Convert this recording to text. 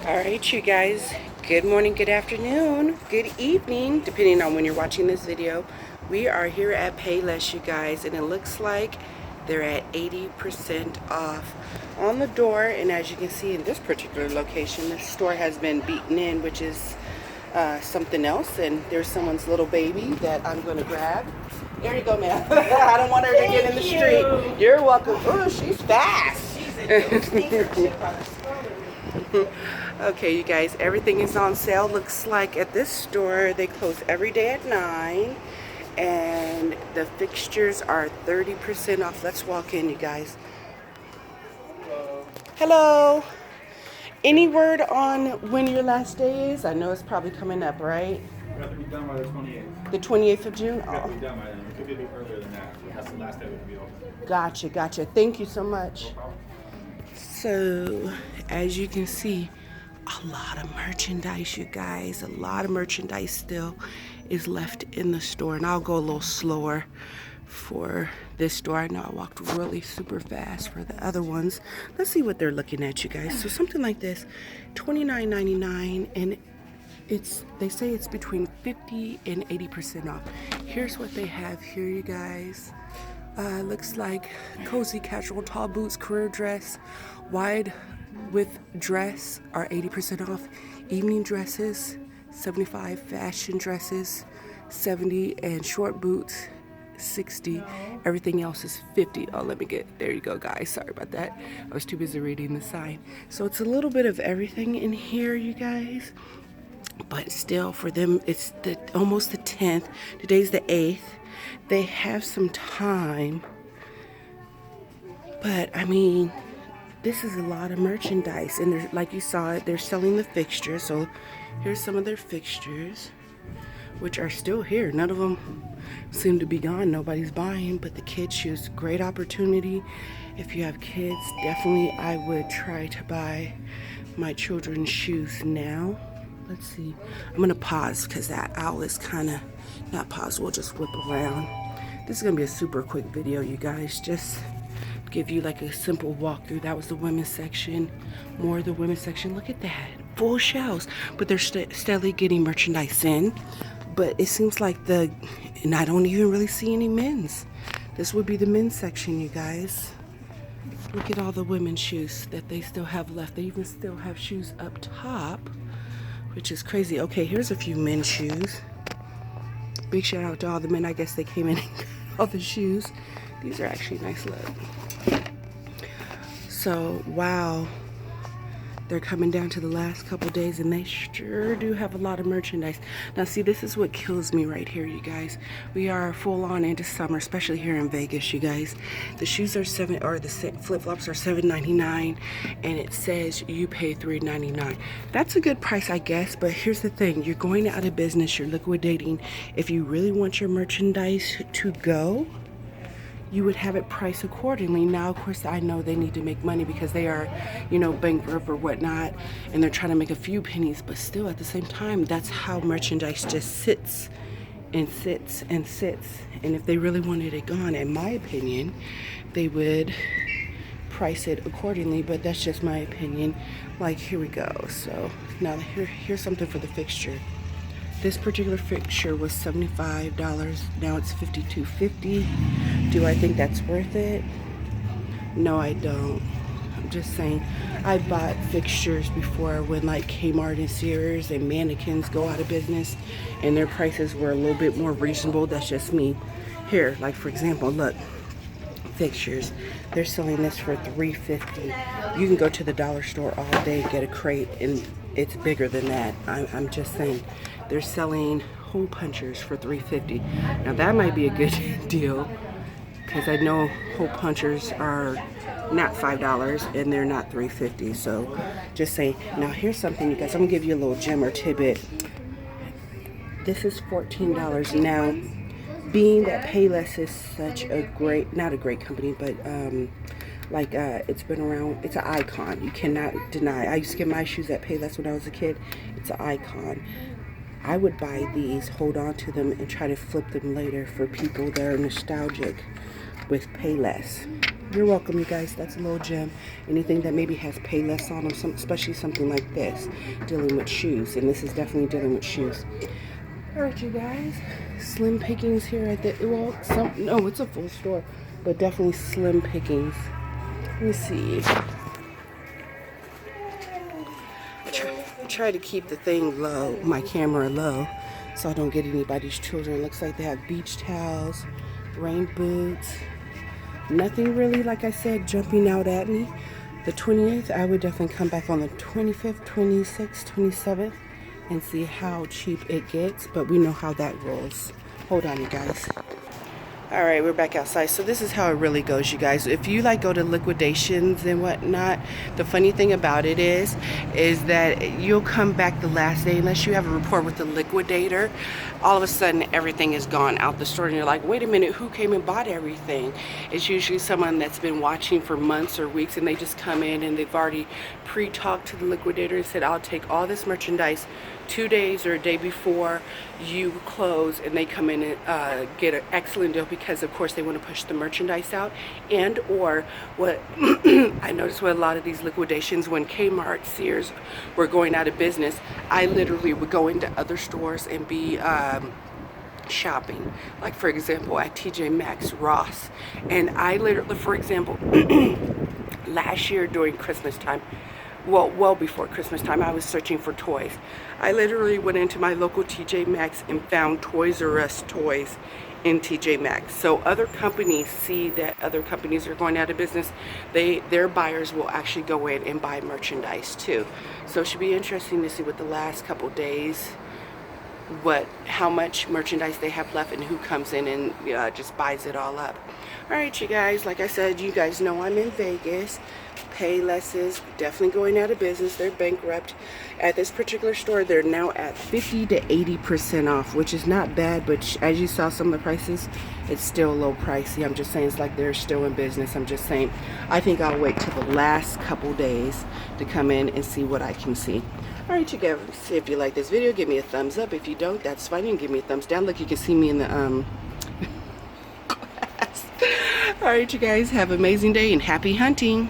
All right, you guys. Good morning, good afternoon, good evening, depending on when you're watching this video. We are here at Payless, you guys, and it looks like they're at 80% off on the door. And as you can see in this particular location, this store has been beaten in, which is something else. And there's someone's little baby that I'm going to grab. There you go, ma'am. I don't want her to get in the street. You're welcome. Oh, she's fast. Okay, you guys, everything is on sale. Looks like at this store they close every day at 9, and the fixtures are 30% off. Let's walk in, you guys. Hello. Any word on when your last day is? I know it's probably coming up, right? We have to be done by the 28th. The 28th of June? We have to be done by then. It could be a bit earlier than that. That's the last day we can be open. Gotcha. Thank you so much. No problem. So, as you can see, a lot of merchandise, you guys. A lot of merchandise still is left in the store. And I'll go a little slower for this store. I know I walked really super fast for the other ones. Let's see what they're looking at, you guys. So something like this, $29.99, and they say it's between 50 and 80% off. Here's what they have here, you guys. Looks like cozy casual tall boots, career dress, wide width dress are 80% off. Evening dresses 75, fashion dresses 70, and short boots 60. Everything else is 50. Oh, there you go, guys. Sorry about that. I was too busy reading the sign. So it's a little bit of everything in here, you guys. But still, for them, it's almost the 10th. Today's the 8th. They have some time. But, I mean, this is a lot of merchandise. And like you saw, they're selling the fixtures. So here's some of their fixtures, which are still here. None of them seem to be gone. Nobody's buying. But the kids' shoes, great opportunity. If you have kids, definitely I would try to buy my children's shoes now. Let's see. I'm going to pause because that owl is kind of, not pause, we'll just whip around. This is going to be a super quick video, you guys. Just give you like a simple walkthrough. That was the women's section. More of the women's section. Look at that. Full shelves. But they're steadily getting merchandise in. But it seems like and I don't even really see any men's. This would be the men's section, you guys. Look at all the women's shoes that they still have left. They even still have shoes up top, which is crazy. Okay, here's a few men's shoes. Big shout out to all the men. I guess they came in and got all the shoes. These are actually nice look. So, wow. They're coming down to the last couple days, and they sure do have a lot of merchandise. Now, see, this is what kills me right here, you guys. We are full on into summer, especially here in Vegas, you guys. The shoes are the flip-flops are $7.99, and it says you pay $3.99. That's a good price, I guess, but here's the thing. You're going out of business. You're liquidating. If you really want your merchandise to go, you would have it priced accordingly. Now, of course, I know they need to make money because they are, bankrupt or whatnot, and they're trying to make a few pennies, but still at the same time, that's how merchandise just sits and sits and sits. And if they really wanted it gone, in my opinion, they would price it accordingly, but that's just my opinion. Like, here we go. So now here's something for the fixture. This particular fixture was $75. Now it's $52.50. Do I think that's worth it? No, I don't. I'm just saying. I bought fixtures before when like Kmart and Sears and Mannequins go out of business, and their prices were a little bit more reasonable. That's just me. Here, like for example, look. Fixtures. They're selling this for $3.50. You can go to the dollar store all day, get a crate, and it's bigger than that. I'm just saying. They're selling hole punchers for $3.50. Now that might be a good deal, because I know hole punchers are not $5 and they're not $3.50. So just saying. Now here's something, you guys. I'm gonna give you a little gem or tidbit. This is $14 now. Being that Payless is such a great, not a great company, but it's been around, it's an icon. You cannot deny. I used to get my shoes at Payless when I was a kid. It's an icon. I would buy these, hold on to them, and try to flip them later for people that are nostalgic with Payless. You're welcome, you guys. That's a little gem. Anything that maybe has Payless on them, especially something like this, dealing with shoes. And this is definitely dealing with shoes. All right, you guys. Slim pickings here at the, well, no, it's a full store, but definitely slim pickings. Let me see. I try to keep the thing low, my camera low, so I don't get anybody's children. Looks like they have beach towels, rain boots. Nothing really, like I said, jumping out at me. The 28th, I would definitely come back on the 25th, 26th, 27th and see how cheap it gets. But we know how that rolls. Hold on, you guys. All right, we're back outside. So this is how it really goes, you guys. If you like go to liquidations and whatnot, the funny thing about it is that you'll come back the last day unless you have a report with the liquidator. All of a sudden, everything is gone out the store, and you're like, wait a minute, who came and bought everything? It's usually someone that's been watching for months or weeks, and they just come in and they've already pre-talked to the liquidator and said, I'll take all this merchandise 2 days or a day before you close, and they come in and get an excellent deal because of course they want to push the merchandise out. And or what I noticed with a lot of these liquidations, when Kmart, Sears were going out of business, I literally would go into other stores and be shopping, like for example at TJ Maxx, Ross, and I literally, for example, last year during Christmas time, well before Christmas time, I was searching for toys. I literally went into my local TJ Maxx and found Toys R Us toys in TJ Maxx. So other companies see that other companies are going out of business. Their buyers will actually go in and buy merchandise too. So it should be interesting to see what the last couple days, how much merchandise they have left and who comes in and just buys it all up. All right, you guys, like I said, you guys know I'm in Vegas. Payless is definitely going out of business. They're bankrupt. At this particular store, they're now at 50 to 80% off, which is not bad, but as you saw some of the prices, it's still a little pricey. I'm just saying it's like they're still in business. I'm just saying I think I'll wait till the last couple days to come in and see what I can see. All right, you guys, if you like this video, give me a thumbs up. If you don't, that's fine. You can give me a thumbs down. Look, you can see me in the glass. All right, you guys, have an amazing day and happy hunting.